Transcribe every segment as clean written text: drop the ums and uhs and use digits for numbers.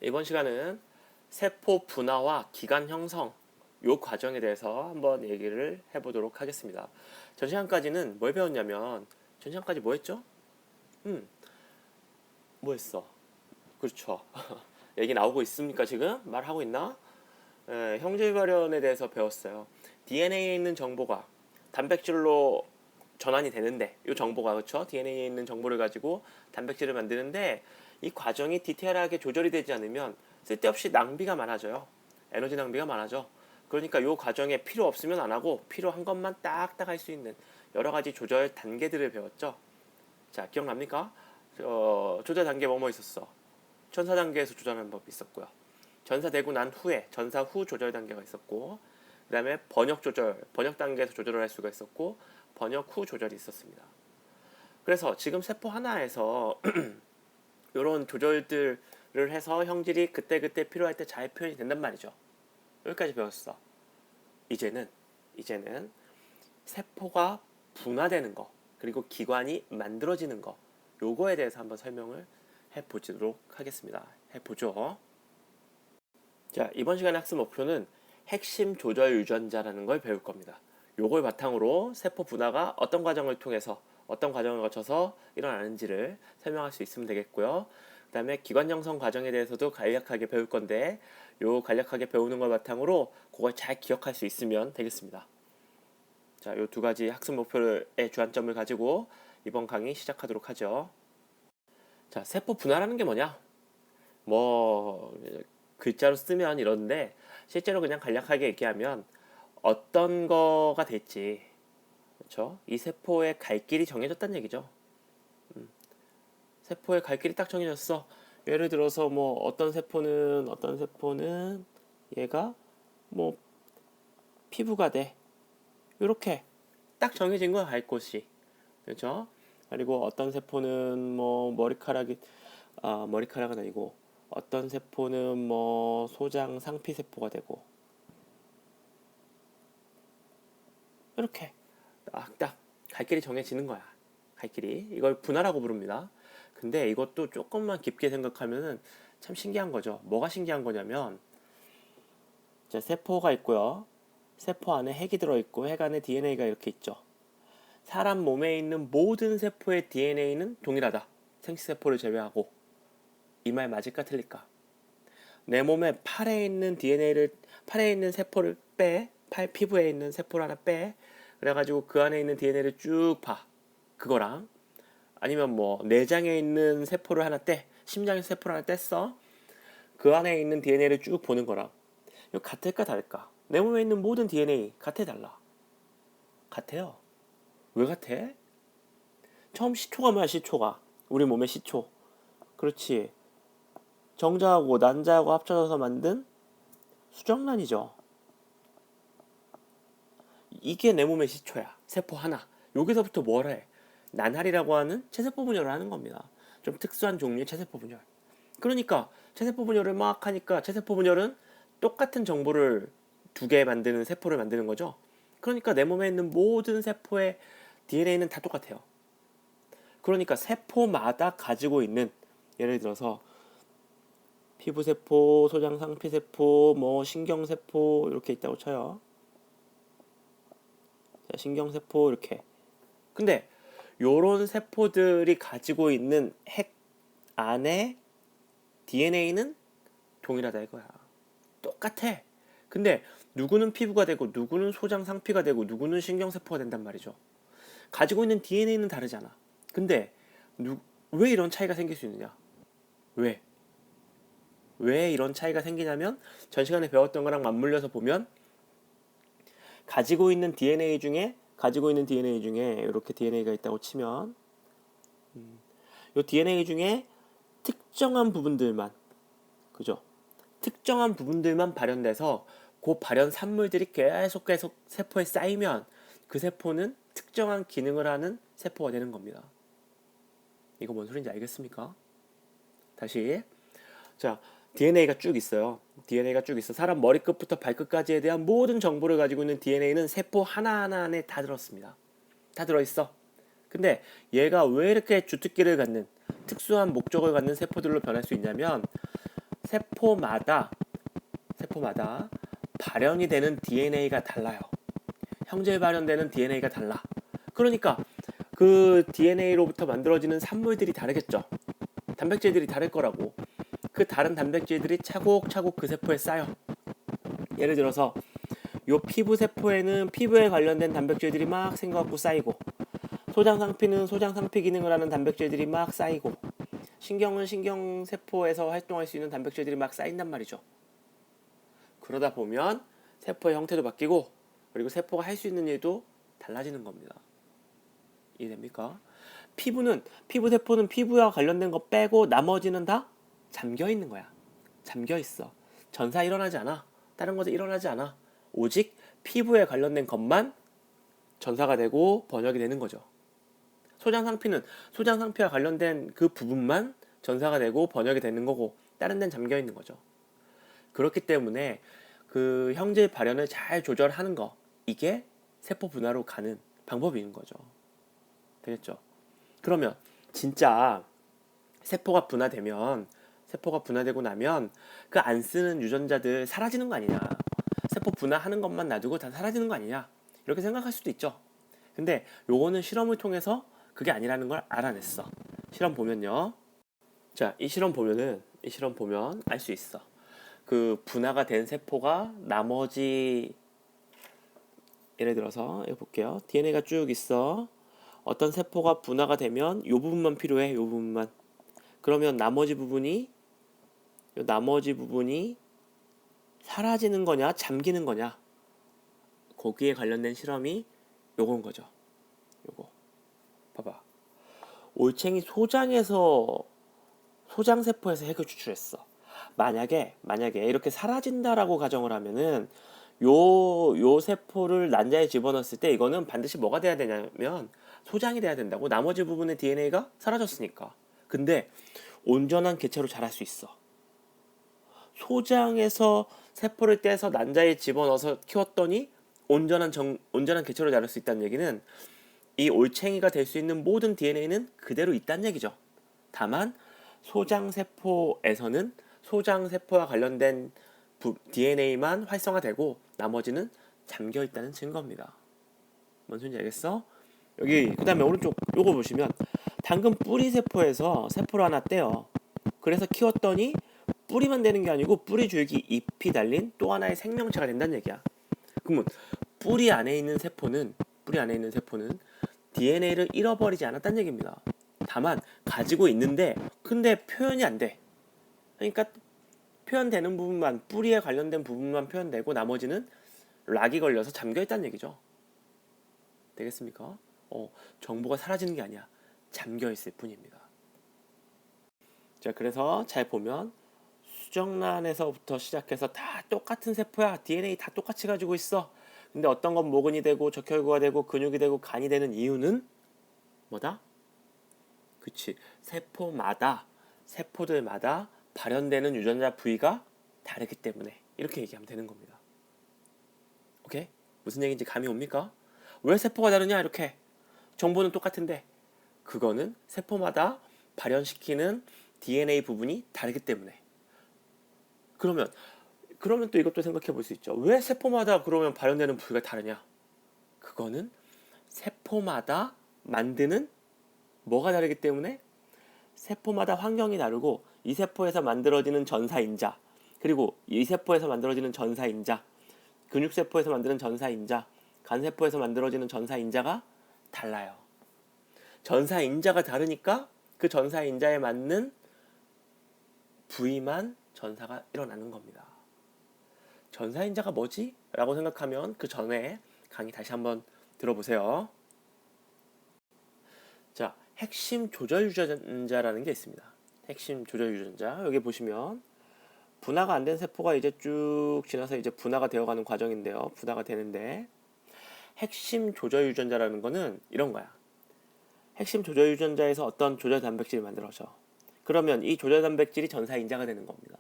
이번 시간은 세포 분화와 기관 형성 요 과정에 대해서 한번 얘기를 해보도록 하겠습니다. 전 시간까지는 뭘 배웠냐면 전 시간까지 뭐 했죠? 뭐 했어? 그렇죠. 얘기 나오고 있습니까 지금? 말하고 있나? 형질 발현에 대해서 배웠어요. DNA에 있는 정보가 단백질로 전환이 되는데 이 정보가 그렇죠? DNA에 있는 정보를 가지고 단백질을 만드는데 이 과정이 디테일하게 조절이 되지 않으면 쓸데없이 낭비가 많아져요. 에너지 낭비가 많아져. 그러니까 이 과정에 필요 없으면 안 하고 필요한 것만 딱딱 할 수 있는 여러 가지 조절 단계들을 배웠죠. 자, 기억납니까? 조절 단계 뭐뭐 있었어? 전사 단계에서 조절하는 법이 있었고요. 전사되고 난 후에 전사 후 조절 단계가 있었고, 그 다음에 번역 조절, 번역 단계에서 조절을 할 수가 있었고, 번역 후 조절이 있었습니다. 그래서 지금 세포 하나에서 이런 조절들을 해서 형질이 그때그때 필요할 때 잘 표현이 된단 말이죠. 여기까지 배웠어. 이제는 세포가 분화되는 거, 그리고 기관이 만들어지는 거, 요거에 대해서 한번 설명을 해보도록 하겠습니다. 해보죠. 자, 이번 시간의 학습 목표는 핵심 조절 유전자라는 걸 배울 겁니다. 요걸 바탕으로 세포 분화가 어떤 과정을 통해서 어떤 과정을 거쳐서 일어나는지를 설명할 수 있으면 되겠고요. 그 다음에 기관 형성 과정에 대해서도 간략하게 배울 건데 요 간략하게 배우는 걸 바탕으로 그걸 잘 기억할 수 있으면 되겠습니다. 자, 요 두 가지 학습 목표의 주안점을 가지고 이번 강의 시작하도록 하죠. 자, 세포 분화라는 게 뭐냐? 뭐 글자로 쓰면 이런데 실제로 그냥 간략하게 얘기하면 어떤 거가 됐지, 그렇죠? 이 세포의 갈 길이 정해졌다는 얘기죠. 세포의 갈 길이 딱 정해졌어. 예를 들어서 뭐 어떤 세포는 얘가 뭐 피부가 돼. 이렇게 딱 정해진 거야, 갈 곳이. 그렇죠? 그리고 어떤 세포는 뭐 머리카락은 아니고 어떤 세포는 뭐 소장 상피 세포가 되고 이렇게 딱 갈 길이 정해지는 거야. 갈 길이. 이걸 분화라고 부릅니다. 근데 이것도 조금만 깊게 생각하면은 참 신기한 거죠. 뭐가 신기한 거냐면 세포가 있고요. 세포 안에 핵이 들어있고 핵 안에 DNA가 이렇게 있죠. 사람 몸에 있는 모든 세포의 DNA는 동일하다. 생식세포를 제외하고. 이 말 맞을까 틀릴까? 내 몸에 팔에 있는 세포를 빼. 팔 피부에 있는 세포를 하나 빼. 그래가지고 그 안에 있는 DNA를 쭉 봐. 그거랑 아니면 뭐 내장에 있는 세포를 하나 떼. 심장에서 세포를 하나 뗐어. 그 안에 있는 DNA를 쭉 보는 거랑 이거 같을까 다를까? 내 몸에 있는 모든 DNA 같아 달라? 같아요. 왜 같아? 처음 시초가 뭐야, 시초가? 우리 몸의 시초. 그렇지. 정자하고 난자하고 합쳐져서 만든 수정란이죠. 이게 내 몸의 시초야. 세포 하나. 여기서부터 뭘 해? 난할이라고 하는 체세포 분열을 하는 겁니다. 좀 특수한 종류의 체세포 분열. 그러니까 체세포 분열을 막 하니까 체세포 분열은 똑같은 정보를 두 개 만드는 세포를 만드는 거죠. 그러니까 내 몸에 있는 모든 세포의 DNA는 다 똑같아요. 그러니까 세포마다 가지고 있는, 예를 들어서 피부세포, 소장상피세포, 뭐 신경세포 이렇게 있다고 쳐요. 자, 신경세포 이렇게. 근데 요런 세포들이 가지고 있는 핵 안에 DNA는 동일하다 이거야. 똑같아. 근데 누구는 피부가 되고 누구는 소장상피가 되고 누구는 신경세포가 된단 말이죠. 가지고 있는 DNA는 다르잖아. 근데 왜 이런 차이가 생길 수 있느냐? 왜? 왜 이런 차이가 생기냐면 전 시간에 배웠던 거랑 맞물려서 보면 가지고 있는 DNA 중에 이렇게 DNA가 있다고 치면 이 DNA 중에 특정한 부분들만, 그죠? 특정한 부분들만 발현돼서 그 발현 산물들이 계속 세포에 쌓이면 그 세포는 특정한 기능을 하는 세포가 되는 겁니다. 이거 뭔 소린지 알겠습니까? 다시. 자, DNA가 쭉 있어요. DNA가 쭉 있어. 사람 머리끝부터 발끝까지에 대한 모든 정보를 가지고 있는 DNA는 세포 하나하나 안에 다 들었습니다. 다 들어있어. 근데 얘가 왜 이렇게 주특기를 갖는 특수한 목적을 갖는 세포들로 변할 수 있냐면 세포마다 발현이 되는 DNA가 달라요. 형질 발현되는 DNA가 달라. 그러니까 그 DNA로부터 만들어지는 산물들이 다르겠죠. 단백질들이 다를 거라고. 그 다른 단백질들이 차곡차곡 그 세포에 쌓여. 예를 들어서 요 피부 세포에는 피부에 관련된 단백질들이 막 생겨갖고 쌓이고, 소장상피는 소장상피 기능을 하는 단백질들이 막 쌓이고, 신경은 신경세포에서 활동할 수 있는 단백질들이 막 쌓인단 말이죠. 그러다 보면 세포의 형태도 바뀌고, 그리고 세포가 할 수 있는 일도 달라지는 겁니다. 이해됩니까? 피부세포는 피부와 관련된 거 빼고 나머지는 다 잠겨 있는 거야. 잠겨 있어. 전사 일어나지 않아. 다른 것도 일어나지 않아. 오직 피부에 관련된 것만 전사가 되고 번역이 되는 거죠. 소장상피는 소장상피와 관련된 그 부분만 전사가 되고 번역이 되는 거고, 다른 데는 잠겨 있는 거죠. 그렇기 때문에 그 형질 발현을 잘 조절하는 거, 이게 세포 분화로 가는 방법인 거죠. 되겠죠? 그러면 진짜 세포가 분화되고 나면 그 안 쓰는 유전자들 사라지는 거 아니냐, 세포 분화하는 것만 놔두고 다 사라지는 거 아니냐, 이렇게 생각할 수도 있죠. 근데 요거는 실험을 통해서 그게 아니라는 걸 알아냈어. 실험 보면요. 자, 이 실험 보면 알 수 있어. 그 분화가 된 세포가 나머지, 예를 들어서 여기 볼게요. DNA가 쭉 있어. 어떤 세포가 분화가 되면 요 부분만 필요해. 요 부분만. 그러면 나머지 부분이 사라지는 거냐 잠기는 거냐, 거기에 관련된 실험이 요건 거죠. 요거 봐봐. 올챙이 소장세포에서 핵을 추출했어. 만약에 이렇게 사라진다라고 가정을 하면은 요 세포를 난자에 집어넣었을 때 이거는 반드시 뭐가 돼야 되냐면 소장이 돼야 된다고. 나머지 부분의 DNA가 사라졌으니까. 근데 온전한 개체로 자랄 수 있어. 소장에서 세포를 떼서 난자에 집어넣어서 키웠더니 온전한 개체로 자랄 수 있다는 얘기는 이 올챙이가 될 수 있는 모든 DNA는 그대로 있다는 얘기죠. 다만 소장세포에서는 소장세포와 관련된 DNA만 활성화되고 나머지는 잠겨 있다는 증거입니다. 뭔 소리인지 알겠어? 여기 그 다음에 오른쪽 요거 보시면 당근 뿌리 세포에서 세포를 하나 떼요. 그래서 키웠더니 뿌리만 되는 게 아니고 뿌리 줄기 잎이 달린 또 하나의 생명체가 된다는 얘기야. 그러면 뿌리 안에 있는 세포는 DNA를 잃어버리지 않았다는 얘기입니다. 다만 가지고 있는데 근데 표현이 안 돼. 그러니까 표현되는 부분만, 뿌리에 관련된 부분만 표현되고 나머지는 락이 걸려서 잠겨 있다는 얘기죠. 되겠습니까? 정보가 사라지는 게 아니야. 잠겨 있을 뿐입니다. 자, 그래서 잘 보면 수정란에서부터 시작해서 다 똑같은 세포야. DNA 다 똑같이 가지고 있어. 근데 어떤 건 모근이 되고 적혈구가 되고 근육이 되고 간이 되는 이유는 뭐다? 그치. 세포들마다 발현되는 유전자 부위가 다르기 때문에 이렇게 얘기하면 되는 겁니다. 오케이? 무슨 얘기인지 감이 옵니까? 왜 세포가 다르냐 이렇게. 정보는 똑같은데 그거는 세포마다 발현시키는 DNA 부분이 다르기 때문에. 그러면 또 이것도 생각해 볼 수 있죠. 왜 세포마다 그러면 발현되는 부위가 다르냐? 그거는 세포마다 만드는 뭐가 다르기 때문에, 세포마다 환경이 다르고 이 세포에서 만들어지는 전사인자, 그리고 이 세포에서 만들어지는 전사인자, 근육세포에서 만드는 전사인자, 간세포에서 만들어지는 전사인자가 달라요. 전사인자가 다르니까 그 전사인자에 맞는 부위만 전사가 일어나는 겁니다. 전사인자가 뭐지? 라고 생각하면 그 전에 강의 다시 한번 들어보세요. 자, 핵심 조절 유전자라는 게 있습니다. 핵심 조절 유전자. 여기 보시면 분화가 안 된 세포가 이제 쭉 지나서 이제 분화가 되어가는 과정인데요. 분화가 되는데 핵심 조절 유전자라는 거는 이런 거야. 핵심 조절 유전자에서 어떤 조절 단백질이 만들어져. 그러면 이 조절 단백질이 전사인자가 되는 겁니다.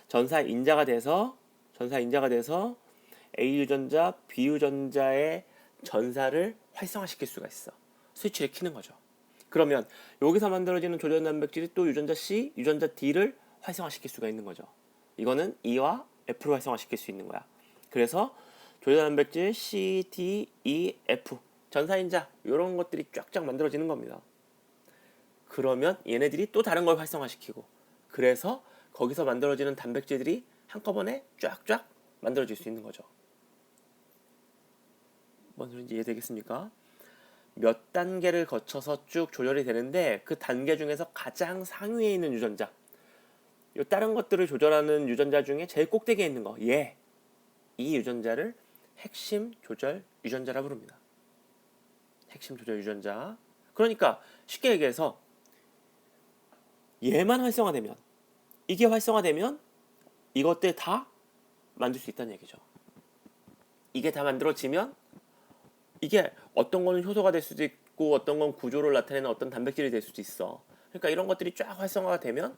전사인자가 돼서 A 유전자, B 유전자의 전사를 활성화시킬 수가 있어. 스위치를 켜는 거죠. 그러면 여기서 만들어지는 조절 단백질이 또 유전자 C, 유전자 D를 활성화시킬 수가 있는 거죠. 이거는 E와 F로 활성화시킬 수 있는 거야. 그래서 조제단백질 C, D, E, F 전사인자 이런 것들이 쫙쫙 만들어지는 겁니다. 그러면 얘네들이 또 다른 걸 활성화시키고 그래서 거기서 만들어지는 단백질들이 한꺼번에 쫙쫙 만들어질 수 있는 거죠. 뭔 소리인지 이해되겠습니까? 몇 단계를 거쳐서 쭉 조절이 되는데 그 단계 중에서 가장 상위에 있는 유전자, 요 다른 것들을 조절하는 유전자 중에 제일 꼭대기에 있는 거, 이 유전자를 핵심 조절 유전자라 부릅니다. 핵심 조절 유전자. 그러니까 쉽게 얘기해서 얘만 활성화되면, 이게 활성화되면 이것들 다 만들 수 있다는 얘기죠. 이게 다 만들어지면 이게 어떤 거는 효소가 될 수도 있고 어떤 건 구조를 나타내는 어떤 단백질이 될 수도 있어. 그러니까 이런 것들이 쫙 활성화가 되면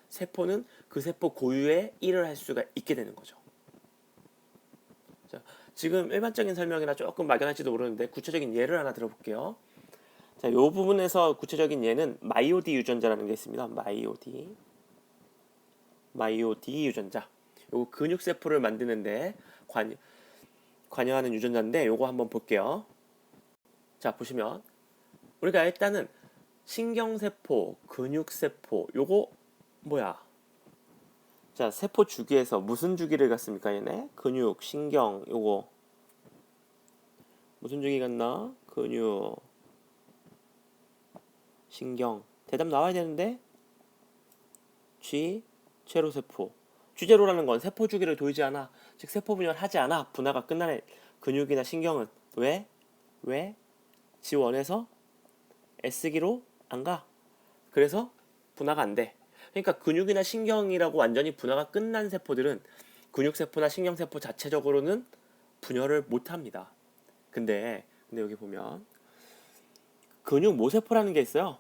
세포는 그 세포 고유의 일을 할 수가 있게 되는 거죠. 자, 지금 일반적인 설명이라 조금 막연할지도 모르는데 구체적인 예를 하나 들어볼게요. 자, 이 부분에서 구체적인 예는 마이오디 유전자라는 게 있습니다. 마이오디 유전자. 요거 근육세포를 만드는데 관여하는 유전자인데 요거 한번 볼게요. 자, 보시면 우리가 일단은 신경세포, 근육세포 요거 뭐야? 자, 세포 주기에서 무슨 주기를 갖습니까? 얘네 근육, 신경 요거 무슨 주기 갖나? 근육, 신경. 대답 나와야 되는데 G, 제로세포. G제로라는 건 세포 주기를 돌지 않아. 즉 세포 분열 하지 않아. 분화가 끝나는 근육이나 신경은. 왜? G1에서 S기로 안 가. 그래서 분화가 안 돼. 그러니까 근육이나 신경이라고 완전히 분화가 끝난 세포들은 근육세포나 신경세포 자체적으로는 분열을 못 합니다. 근데 여기 보면 근육모세포라는 게 있어요.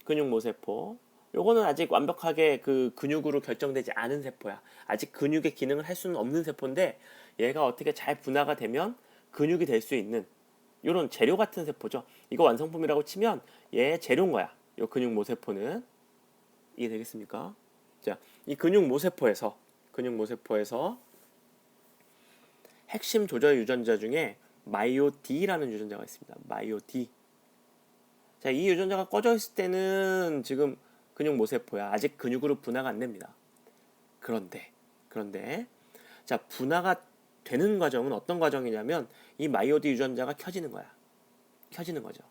근육모세포. 요거는 아직 완벽하게 그 근육으로 결정되지 않은 세포야. 아직 근육의 기능을 할 수는 없는 세포인데 얘가 어떻게 잘 분화가 되면 근육이 될 수 있는 요런 재료 같은 세포죠. 이거 완성품이라고 치면 얘 재료인 거야. 요 근육모세포는. 이해되겠습니까? 자, 이 근육모세포에서 핵심 조절 유전자 중에 마이오D라는 유전자가 있습니다. 마이오D. 자, 이 유전자가 꺼져 있을 때는 지금 근육모세포야. 아직 근육으로 분화가 안 됩니다. 그런데 자, 분화가 되는 과정은 어떤 과정이냐면 이 마이오디 유전자가 켜지는 거죠.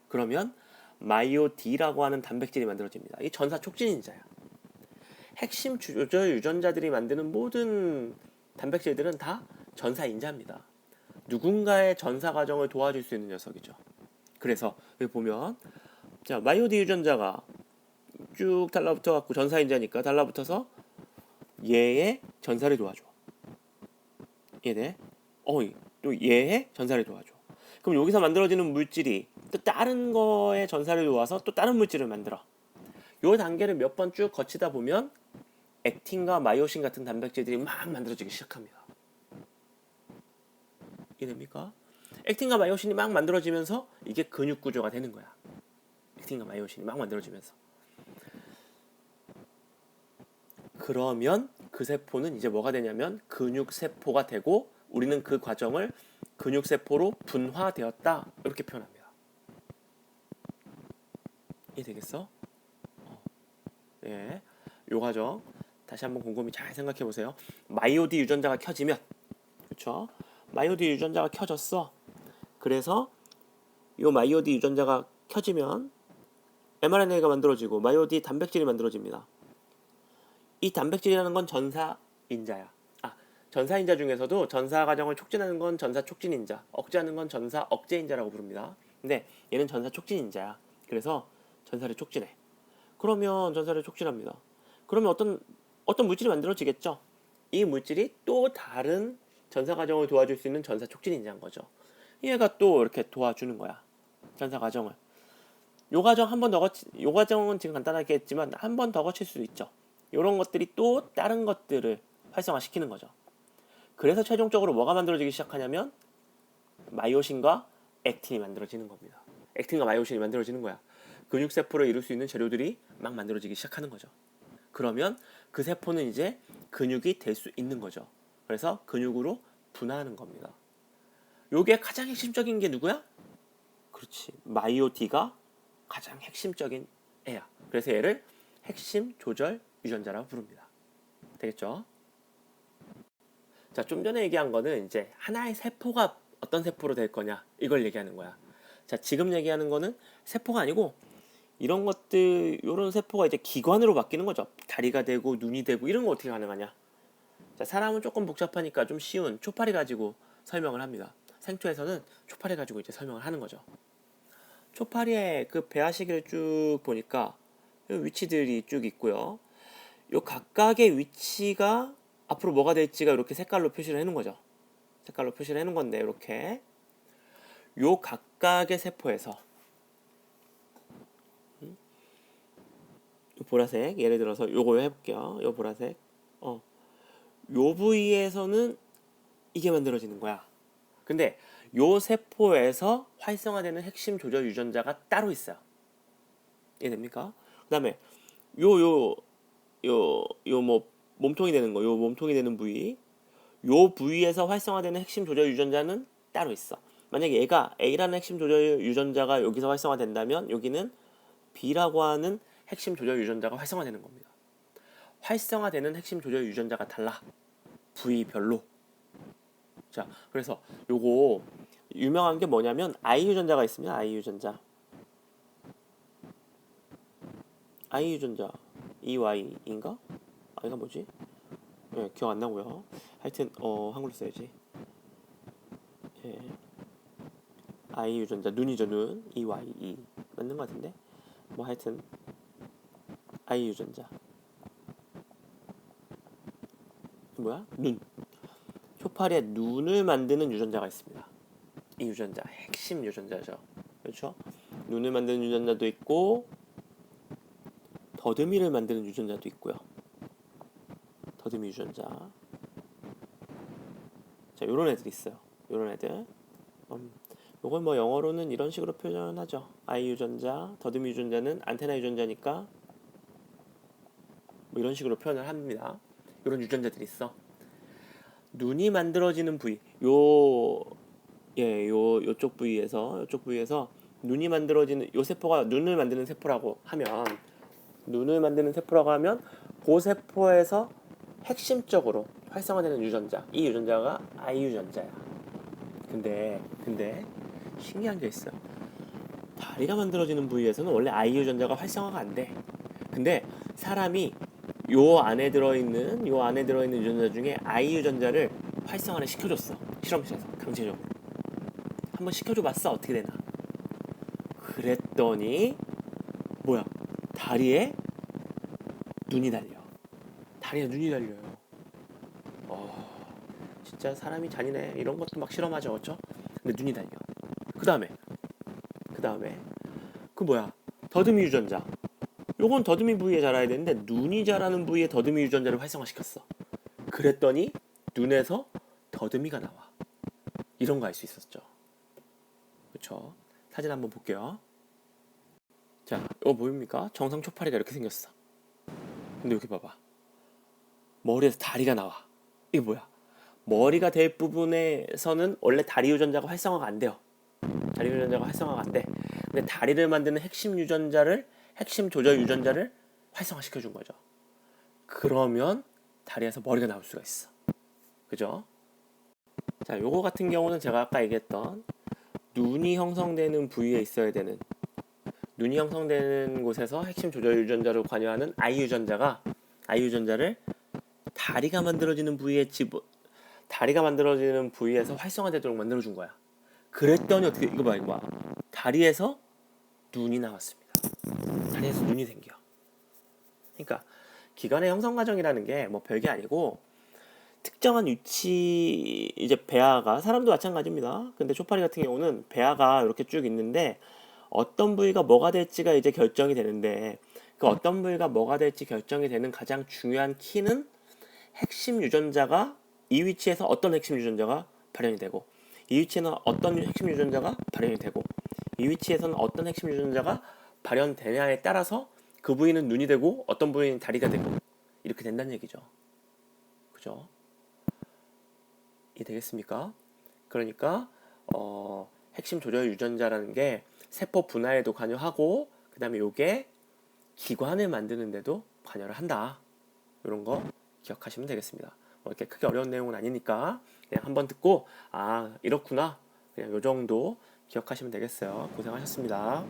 그러면 마이오D라고 하는 단백질이 만들어집니다. 이 전사 촉진인자야. 핵심 조절 유전자들이 만드는 모든 단백질들은 다 전사인자입니다. 누군가의 전사 과정을 도와줄 수 있는 녀석이죠. 그래서 여기 보면 자, 마이오디 유전자가 쭉 달라붙어 갖고 전사인자니까 달라붙어서 얘의 전사를 도와줘. 얘네. 또 얘의 전사를 도와줘. 그럼 여기서 만들어지는 물질이 또 다른 거의 전사를 도와서 또 다른 물질을 만들어. 요 단계를 몇 번 쭉 거치다 보면 액틴과 마이오신 같은 단백질들이 막 만들어지기 시작합니다. 이해됩니까? 액틴과 마이오신이 막 만들어지면서 이게 근육 구조가 되는 거야. 액틴과 마이오신이 막 만들어지면서. 그러면 그 세포는 이제 뭐가 되냐면 근육세포가 되고 우리는 그 과정을 근육세포로 분화되었다 이렇게 표현합니다. 이해되겠어? 예, 요 과정 다시 한번 곰곰이 잘 생각해 보세요. 마이오디 유전자가 켜지면, 그렇죠? 마이오디 유전자가 켜졌어. 그래서 요 마이오디 유전자가 켜지면 mRNA가 만들어지고 마이오디 단백질이 만들어집니다. 이 단백질이라는 건 전사인자야. 전사인자 중에서도 전사 과정을 촉진하는 건 전사 촉진인자, 억제하는 건 전사 억제인자라고 부릅니다. 근데 얘는 전사 촉진인자야. 그래서 전사를 촉진해. 그러면 전사를 촉진합니다. 그러면 어떤 물질이 만들어지겠죠? 이 물질이 또 다른 전사 과정을 도와줄 수 있는 전사 촉진인자인 거죠. 얘가 또 이렇게 도와주는 거야. 전사 과정을. 요 과정은 지금 간단하게 했지만 한 번 더 거칠 수 있죠. 이런 것들이 또 다른 것들을 활성화시키는 거죠. 그래서 최종적으로 뭐가 만들어지기 시작하냐면 마이오신과 액틴이 만들어지는 겁니다. 액틴과 마이오신이 만들어지는 거야. 근육세포를 이룰 수 있는 재료들이 막 만들어지기 시작하는 거죠. 그러면 그 세포는 이제 근육이 될 수 있는 거죠. 그래서 근육으로 분화하는 겁니다. 요게 가장 핵심적인 게 누구야? 그렇지. 마이오티가 가장 핵심적인 애야. 그래서 얘를 핵심 조절 유전자라고 부릅니다. 되겠죠? 자, 좀 전에 얘기한 거는 이제 하나의 세포가 어떤 세포로 될 거냐 이걸 얘기하는 거야. 자, 지금 얘기하는 거는 세포가 아니고 이런 것들, 이런 세포가 이제 기관으로 바뀌는 거죠. 다리가 되고 눈이 되고 이런 거 어떻게 가능하냐? 자, 사람은 조금 복잡하니까 좀 쉬운 초파리 가지고 설명을 합니다. 생초에서는 초파리 가지고 이제 설명을 하는 거죠. 초파리의 그 배아시계를 쭉 보니까 위치들이 쭉 있고요. 요 각각의 위치가 앞으로 뭐가 될지가 이렇게 색깔로 표시를 해놓은 거죠. 색깔로 표시를 해놓은 건데 이렇게 요 각각의 세포에서 요 보라색, 예를 들어서 요거 해볼게요. 요 보라색, 요 부위에서는 이게 만들어지는 거야. 근데 요 세포에서 활성화되는 핵심 조절 유전자가 따로 있어요. 이해됩니까? 그 다음에 요 뭐 몸통이 되는 거, 요 몸통이 되는 부위, 요 부위에서 활성화되는 핵심 조절 유전자는 따로 있어. 만약에 얘가 A라는 핵심 조절 유전자가 여기서 활성화된다면 여기는 B라고 하는 핵심 조절 유전자가 활성화되는 겁니다. 활성화되는 핵심 조절 유전자가 달라. 부위별로. 자, 그래서 요거 유명한 게 뭐냐면 I 유전자가 있습니다. I 유전자. I 유전자. EY인가? 아이가 뭐지? 예, 기억 안 나고요. 하여튼 한글로 써야지. 예. I 유전자 눈이죠, 눈. EYE 맞는 것 같은데. 뭐 하여튼 I 유전자. 뭐야? 눈. 초파리의 눈을 만드는 유전자가 있습니다. 이 유전자 핵심 유전자죠. 그렇죠? 눈을 만드는 유전자도 있고 더듬이를 만드는 유전자도 있고요. 더듬이 유전자. 자, 요런 애들 있어요. 요런 애들. 요걸 뭐 영어로는 이런 식으로 표현하죠. I 유전자, 더듬이 유전자는 안테나 유전자니까 뭐 이런 식으로 표현을 합니다. 요런 유전자들이 있어. 눈이 만들어지는 부위. 요쪽 부위에서 눈이 만들어지는 요 세포가 눈을 만드는 세포라고 하면 그 세포에서 핵심적으로 활성화되는 유전자, 이 유전자가 I 유전자야. 근데 신기한 게 있어요. 다리가 만들어지는 부위에서는 원래 I 유전자가 활성화가 안 돼. 근데 사람이 요 안에 들어있는 유전자 중에 I 유전자를 활성화를 시켜줬어. 실험실에서 강제적으로 한번 시켜줘 봤어. 어떻게 되나? 그랬더니 뭐야? 다리에 눈이 달려요. 진짜 사람이 잔인해. 이런 것도 막 실험하죠, 그렇죠? 근데 눈이 달려. 그 다음에 그 뭐야? 더듬이 유전자. 요건 더듬이 부위에 자라야 되는데 눈이 자라는 부위에 더듬이 유전자를 활성화시켰어. 그랬더니 눈에서 더듬이가 나와. 이런 거 알 수 있었죠. 그렇죠? 사진 한번 볼게요. 자, 이거 보입니까? 정상 초파리가 이렇게 생겼어. 근데 여기 봐봐. 머리에서 다리가 나와. 이게 뭐야? 머리가 될 부분에서는 원래 다리 유전자가 활성화가 안 돼요. 다리 유전자가 활성화가 안 돼. 근데 다리를 만드는 핵심 조절 유전자를 활성화시켜 준 거죠. 그러면 다리에서 머리가 나올 수가 있어. 그죠? 자, 요거 같은 경우는 제가 아까 얘기했던 눈이 형성되는 부위에 있어야 되는, 눈이 형성되는 곳에서 핵심 조절 유전자로 관여하는 I 유전자를 다리가 만들어지는 부위에서 활성화되도록 만들어준 거야. 그랬더니 어떻게, 이거 봐. 다리에서 눈이 나왔습니다. 다리에서 눈이 생겨. 그러니까 기관의 형성 과정이라는 게 뭐 별게 아니고 특정한 위치, 이제 배아가, 사람도 마찬가지입니다. 근데 초파리 같은 경우는 배아가 이렇게 쭉 있는데 어떤 부위가 뭐가 될지가 이제 결정이 되는데, 그 어떤 부위가 뭐가 될지 결정이 되는 가장 중요한 키는 핵심 유전자가 이 위치에서 어떤 핵심 유전자가 발현이 되고, 이 위치에는 어떤 핵심 유전자가 발현이 되고, 이 위치에서는 어떤 핵심 유전자가 발현되냐에 따라서 그 부위는 눈이 되고 어떤 부위는 다리가 되고 이렇게 된다는 얘기죠. 그죠? 이 되겠습니까? 그러니까 핵심 조절 유전자라는 게 세포 분화에도 관여하고 그 다음에 요게 기관을 만드는데도 관여를 한다. 이런 거 기억하시면 되겠습니다. 뭐 이렇게 크게 어려운 내용은 아니니까 그냥 한번 듣고 아 이렇구나 그냥 요 정도 기억하시면 되겠어요. 고생하셨습니다.